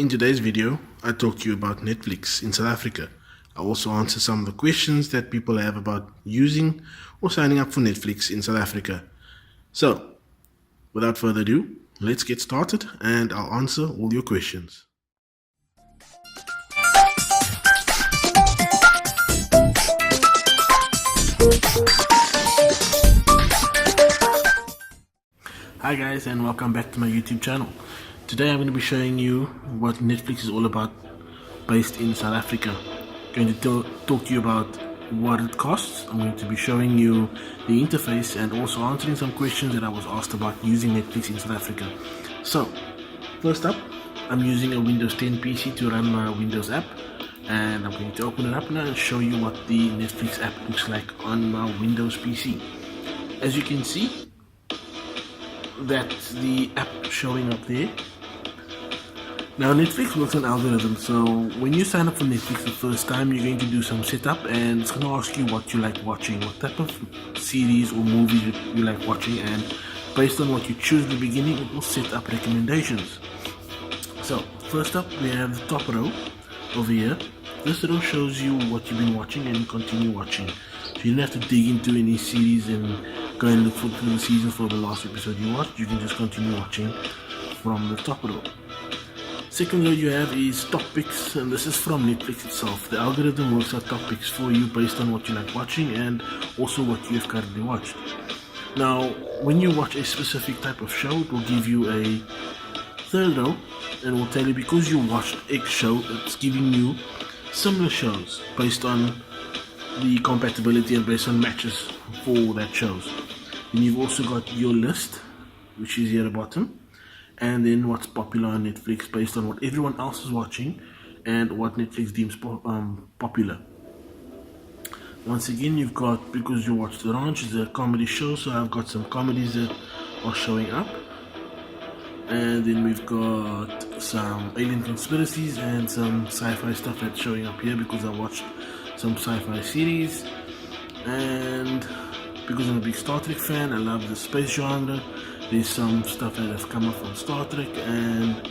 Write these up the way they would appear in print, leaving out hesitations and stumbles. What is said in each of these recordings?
In today's video, I talk to you about Netflix in South Africa. I also answer some of the questions that people have about using or signing up for Netflix in South Africa. So, without further ado, let's get started and I'll answer all your questions. Hi guys, and welcome back to my YouTube channel. Today I'm going to be showing you what Netflix is all about based in South Africa. I'm going to talk to you about what it costs. I'm going to be showing you the interface and also answering some questions that I was asked about using Netflix in South Africa. So, first up, I'm using a Windows 10 PC to run my Windows app, and I'm going to open it up now and show you what the Netflix app looks like on my Windows PC. As you can see, that's the app showing up there. Now Netflix works on algorithms, so when you sign up for Netflix the first time, you're going to do some setup and it's going to ask you what you like watching, what type of series or movies you like watching, and based on what you choose in the beginning, it will set up recommendations. So first up, we have the top row over here. This row shows you what you've been watching and continue watching. So you don't have to dig into any series and go and look through the season for the last episode you watched. You can just continue watching from the top row. Second row you have is top picks, and this is from Netflix itself. The algorithm works out top picks for you based on what you like watching and also what you have currently watched. Now, when you watch a specific type of show, it will give you a third row and will tell you because you watched X show, it's giving you similar shows based on the compatibility and based on matches for that shows. Then you've also got your list, which is here at the bottom, and then what's popular on Netflix based on what everyone else is watching and what Netflix deems popular. Once again, you've got, because you watched The Ranch, it's a comedy show, so I've got some comedies that are showing up. And then we've got some alien conspiracies and some sci-fi stuff that's showing up here because I watched some sci-fi series. And because I'm a big Star Trek fan, I love the space genre. There's some stuff that has come up from Star Trek and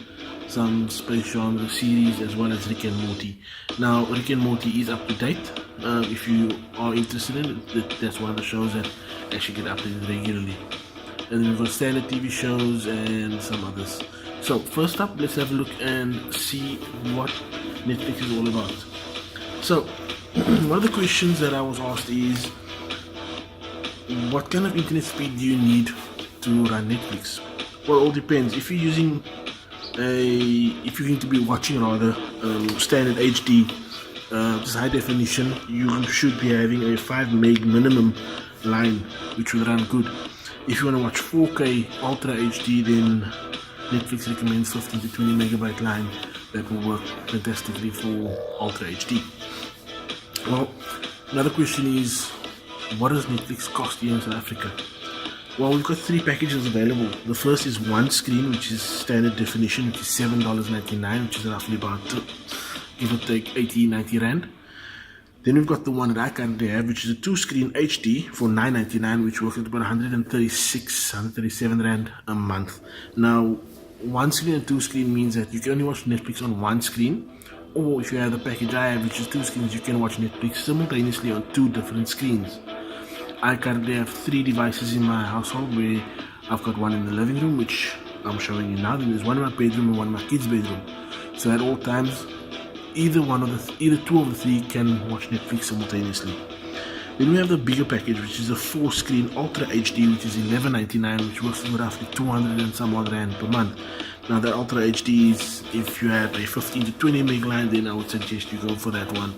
some space genre series as well as Rick and Morty. Now, Rick and Morty is up to date. If you are interested in it, that's one of the shows that actually get updated regularly. And then we've got standard TV shows and some others. So first up, let's have a look and see what Netflix is all about. So one of the questions that I was asked is, what kind of internet speed do you need to run Netflix? Well, it all depends. If you're using if you're going to be watching rather standard HD, just high definition, you should be having a 5 meg minimum line, which will run good. If you want to watch 4K Ultra HD, then Netflix recommends 15 to 20 megabyte line that will work fantastically for Ultra HD. Well, another question is, what does Netflix cost here in South Africa? Well, we've got 3 packages available. The first is one screen, which is standard definition, which is $7.99, which is roughly about, give or take, 80-90 rand. Then we've got the one that I currently have, which is a 2-screen HD for $9.99, which works at about 137 rand a month. Now, 1 screen and 2 screen means that you can only watch Netflix on 1 screen, or if you have the package I have, which is 2 screens, you can watch Netflix simultaneously on 2 different screens. I currently have 3 devices in my household, where I've got one in the living room, which I'm showing you now. Then there's one in my bedroom and one in my kids' bedroom. So at all times, either 2 of the 3 can watch Netflix simultaneously. Then we have the bigger package, which is a 4-screen Ultra HD, which is $11.99, which works for roughly 200 and some odd rand per month. Now the Ultra HD is, if you have a 15 to 20 meg line, then I would suggest you go for that one,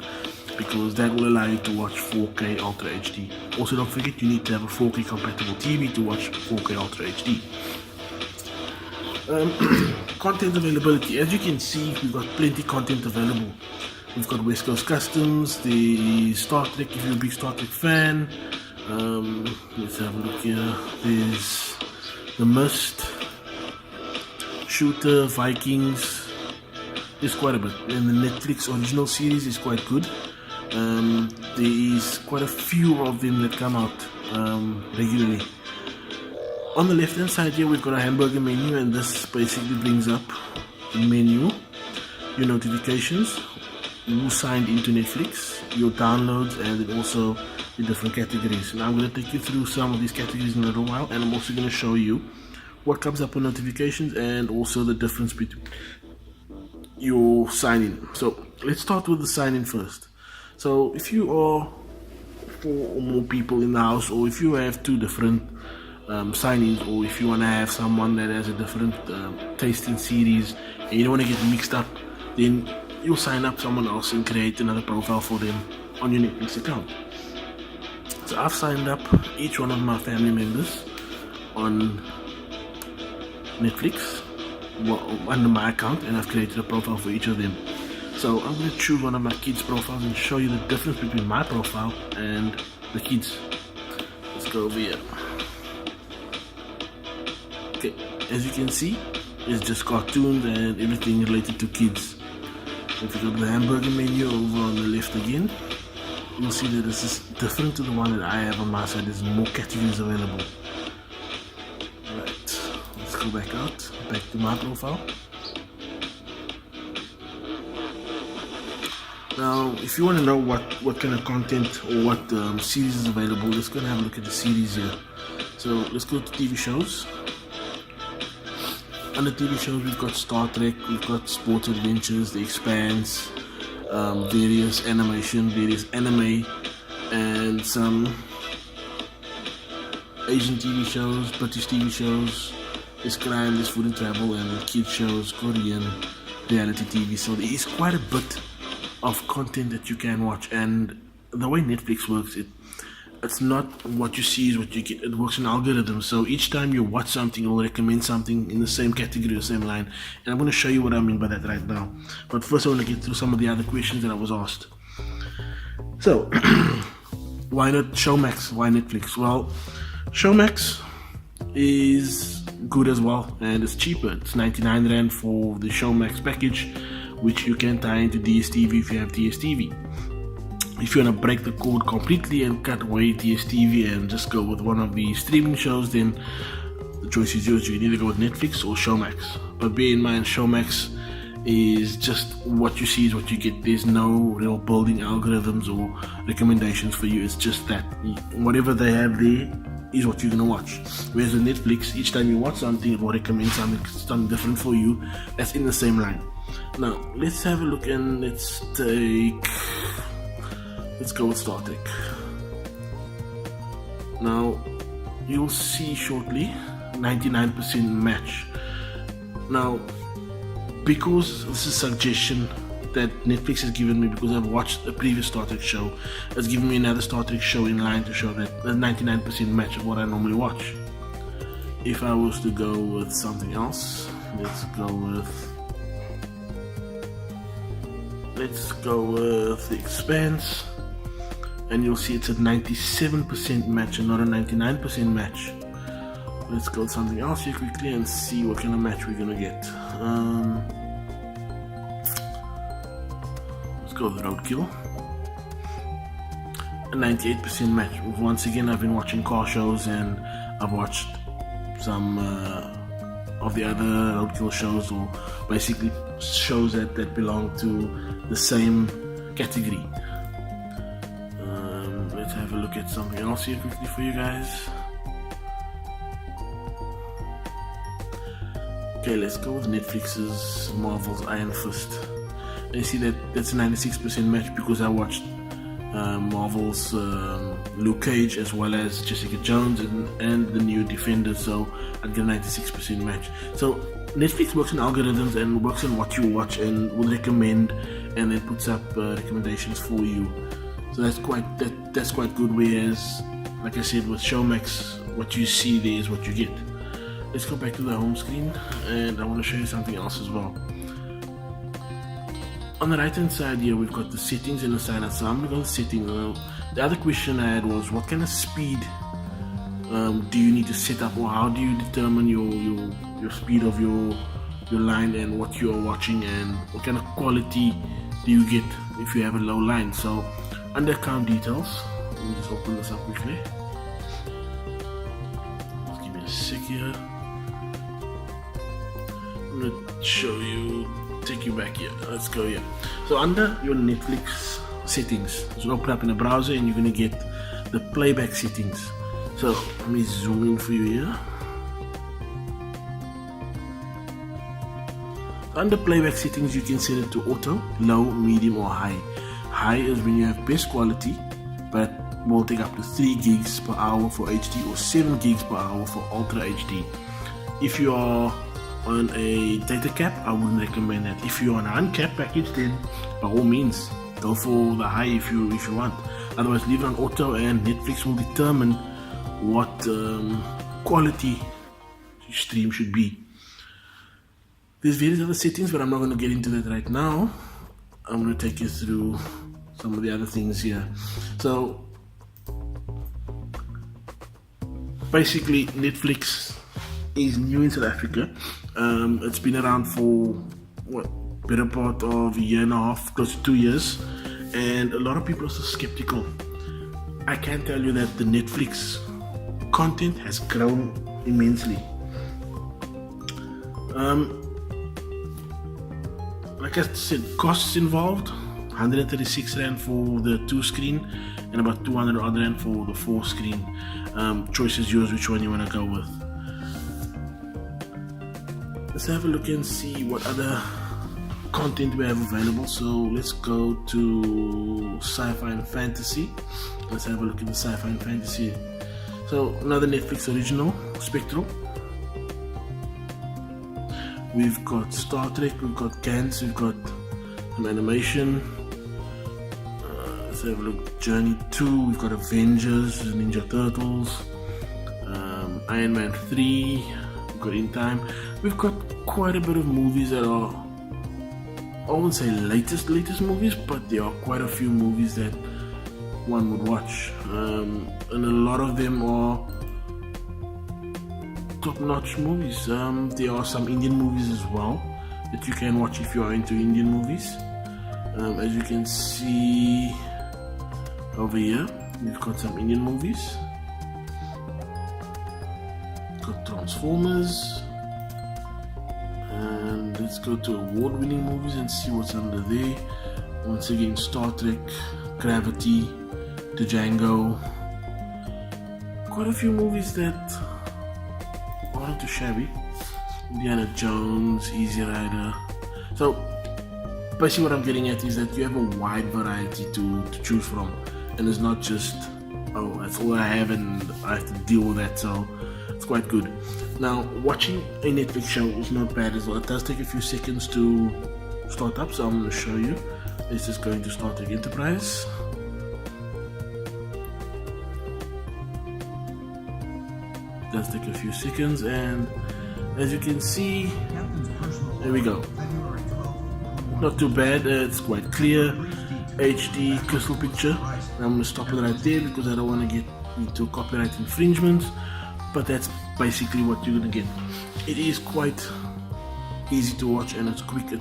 because that will allow you to watch 4K Ultra HD. Also, don't forget, you need to have a 4K compatible TV to watch 4K Ultra HD. Content availability. As you can see, we've got plenty content available. We've got West Coast Customs, the Star Trek, if you're a big Star Trek fan. Let's have a look here. There's The Mist, Shooter, Vikings. There's quite a bit. And the Netflix original series is quite good. There is quite a few of them that come out regularly. On the left hand side here, we've got a hamburger menu, and this basically brings up the menu. your notifications, who signed into Netflix, your downloads, and then also the different categories. Now I'm going to take you through some of these categories in a little while, and I'm also going to show you what comes up on notifications and also the difference between your sign-in. So let's start with the sign-in first. So if you are 4 or more people in the house, or if you have 2 different sign-ins, or if you want to have someone that has a different taste in series and you don't want to get mixed up, then you'll sign up someone else and create another profile for them on your Netflix account. So I've signed up each one of my family members on Netflix under my account, and I've created a profile for each of them. So I'm going to choose one of my kids' profiles and show you the difference between my profile and the kids. Let's go over here. Okay, as you can see, it's just cartoons and everything related to kids. If you go to the hamburger menu over on the left again, you'll see that this is different to the one that I have on my side. There's more categories available. Alright, let's go back to my profile. Now, if you want to know what kind of content or what series is available, let's go and have a look at the series here. So let's go to TV shows. Under TV shows, we've got Star Trek, we've got Sports Adventures, The Expanse, various animation, various anime, and some Asian TV shows, British TV shows, there's crime, there's food and travel, and kids shows, Korean, reality TV. So there is quite a bit of content that you can watch, and the way Netflix works, it's not what you see is what you get. It works in algorithms. So each time you watch something, it will recommend something in the same category or same line. And I'm going to show you what I mean by that right now. But first I want to get through some of the other questions that I was asked. So, why not Showmax? Why Netflix? Well, Showmax is good as well, and it's cheaper. It's 99 Rand for the Showmax package, which you can tie into DSTV if you have DSTV. If you want to break the code completely and cut away DSTV and just go with one of the streaming shows, then the choice is yours. You can either go with Netflix or Showmax. But bear in mind, Showmax is just what you see is what you get. There's no real building algorithms or recommendations for you. It's just that whatever they have there is what you're going to watch. Whereas with Netflix, each time you watch something, it will recommend something different for you that's in the same line. Now, let's have a look, and let's go with Star Trek. Now, you'll see shortly 99% match. Now, because this is a suggestion that Netflix has given me, because I've watched a previous Star Trek show, it's given me another Star Trek show in line to show that a 99% match of what I normally watch. If I was to go with something else, let's go with The Expanse, and you'll see it's a 97% match and not a 99% match. Let's go with something else here quickly and see what kind of match we're gonna get. Let's go with Roadkill. A 98% match. Once again, I've been watching car shows, and I've watched some of the other Roadkill shows, or basically shows that belong to the same category. Let's have a look at something else here quickly for you guys. Okay, let's go with Netflix's Marvel's Iron Fist. And you see that that's a 96% match because I watched Marvel's Luke Cage as well as Jessica Jones and the new Defender, so I'd get a 96% match. So Netflix works on algorithms and works on what you watch and will recommend, and then puts up recommendations for you. So that's quite good. Whereas, like I said, with Showmax, what you see there is what you get. Let's go back to the home screen, and I want to show you something else as well. On the right hand side here, we've got the settings and the sign up. So I'm going to go to settings. The other question I had was, what kind of speed do you need to set up, or how do you determine your speed of your line and what you are watching, and what kind of quality do you get if you have a low line? So under account details, let me just open this up quickly. Just give me a sec here. I'm going to show you take you back here. Let's go here. So under your Netflix settings, just open up in a browser and you're going to get the playback settings. So let me zoom in for you here. Under playback settings, you can set it to auto, low, medium or high. High is when you have best quality, but will take up to 3 gigs per hour for HD or 7 gigs per hour for Ultra HD. If you are on a data cap, I wouldn't recommend that. If you're on an uncapped package, then by all means go for the high if you want. Otherwise, leave it on auto and Netflix will determine what quality your stream should be. There's various other settings, but I'm not going to get into that right now. I'm going to take you through some of the other things here. So basically, Netflix is new in South Africa. It's been around for better part of a year and a half, close to 2 years, and a lot of people are so skeptical. I can tell you that the Netflix content has grown immensely. Like I said, costs involved, 136 Rand for the 2 screen and about 200 odd Rand for the 4 screen. Choice is yours, which one you want to go with. Let's have a look and see what other content we have available. So let's go to Sci-Fi and Fantasy. Let's have a look at the Sci-Fi and Fantasy. So another Netflix original, Spectral. We've got Star Trek, we've got Gantz, we've got some animation. Let's have a look. Journey 2, we've got Avengers, Ninja Turtles, Iron Man 3, we've got In Time. We've got quite a bit of movies that are, I wouldn't say latest movies, but there are quite a few movies that one would watch. And a lot of them are top-notch movies. There are some Indian movies as well that you can watch if you are into Indian movies. As you can see over here, we've got some Indian movies. Got Transformers, and let's go to award-winning movies and see what's under there. Once again, Star Trek, Gravity, Django. Quite a few movies that aren't too shabby. Indiana Jones, Easy Rider. So basically what I'm getting at is that you have a wide variety to choose from, and it's not just, oh, that's all I have and I have to deal with that. So it's quite good. Now, watching a Netflix show is not bad as well. It does take a few seconds to start up, so I'm going to show you. This is going to Star Trek Enterprise. It does take a few seconds, and as you can see, there we go. Not too bad, it's quite clear, HD crystal picture. I'm going to stop it right there because I don't want to get into copyright infringement, but that's basically what you're going to get. It is quite easy to watch and it's quick, it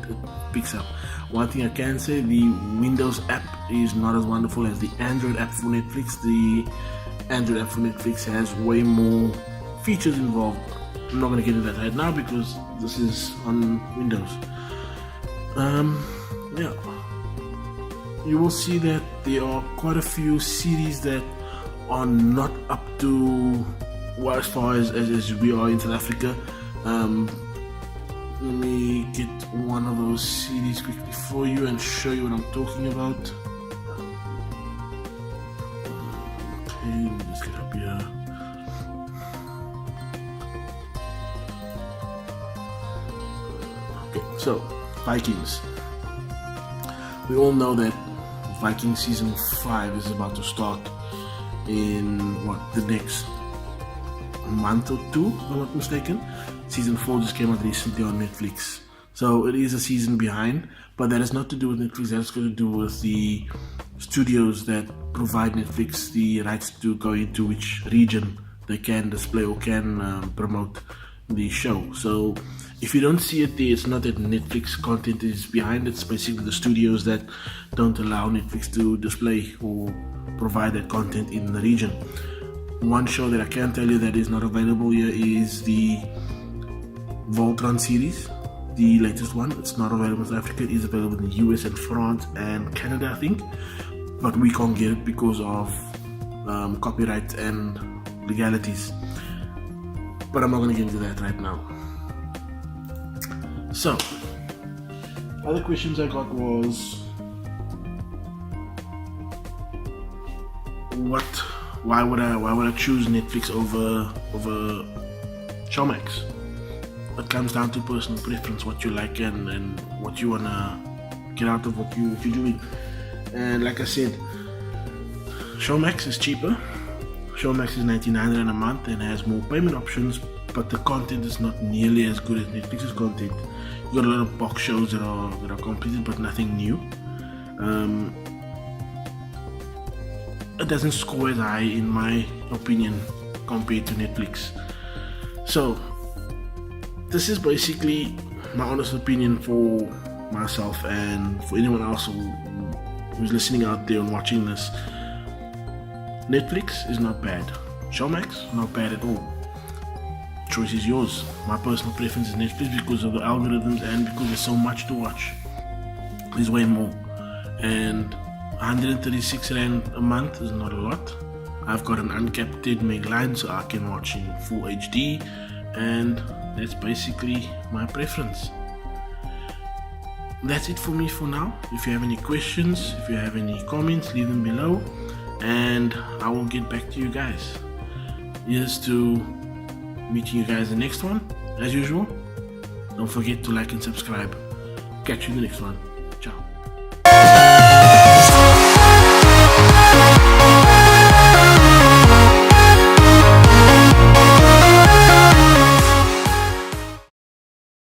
picks up. One thing I can say, the Windows app is not as wonderful as the Android app for Netflix. The Android app for Netflix has way more features involved. I'm not going to get into that right now because this is on Windows. Yeah, you will see that there are quite a few series that are not up to, well, as far as we are in South Africa. Let me get one of those series quickly for you and show you what I'm talking about. Okay, let me just get up here. Okay, so Vikings. We all know that Viking season 5 is about to start in the next month or 2, if I'm not mistaken. Season 4 just came out recently on Netflix, so it is a season behind, but that has not to do with Netflix. That's got to do with the studios that provide Netflix the rights to go into which region they can display or can promote the show. So if you don't see it there, it's not that Netflix content is behind, it's basically the studios that don't allow Netflix to display or provide that content in the region. One show that I can tell you that is not available here is the Voltron series. the latest one. It's not available in South Africa. It is available in the US and France and Canada, I think, but we can't get it because of copyright and legalities. But I'm not going to get into that right now. So, other questions I got was, why would I choose Netflix over Showmax? It comes down to personal preference, what you like and what you wanna get out of what you're doing. And like I said, Showmax is cheaper. Showmax is 99 rand a month and has more payment options, but the content is not nearly as good as Netflix's content. You got a lot of box shows that are completed, but nothing new. It doesn't score as high, in my opinion, compared to Netflix. So this is basically my honest opinion for myself and for anyone else who's listening out there and watching this. Netflix is not bad. Showmax, not bad at all. Choice is yours. My personal preference is Netflix because of the algorithms and because there's so much to watch. There's way more. And 136 rand a month is not a lot. I've got an uncapped 10 meg line, so I can watch in full HD, and that's basically my preference. That's it for me for now. If you have any questions, if you have any comments, leave them below and I will get back to you guys. Here's to meeting you guys in the next one. As usual, don't forget to like and subscribe. Catch you in the next one.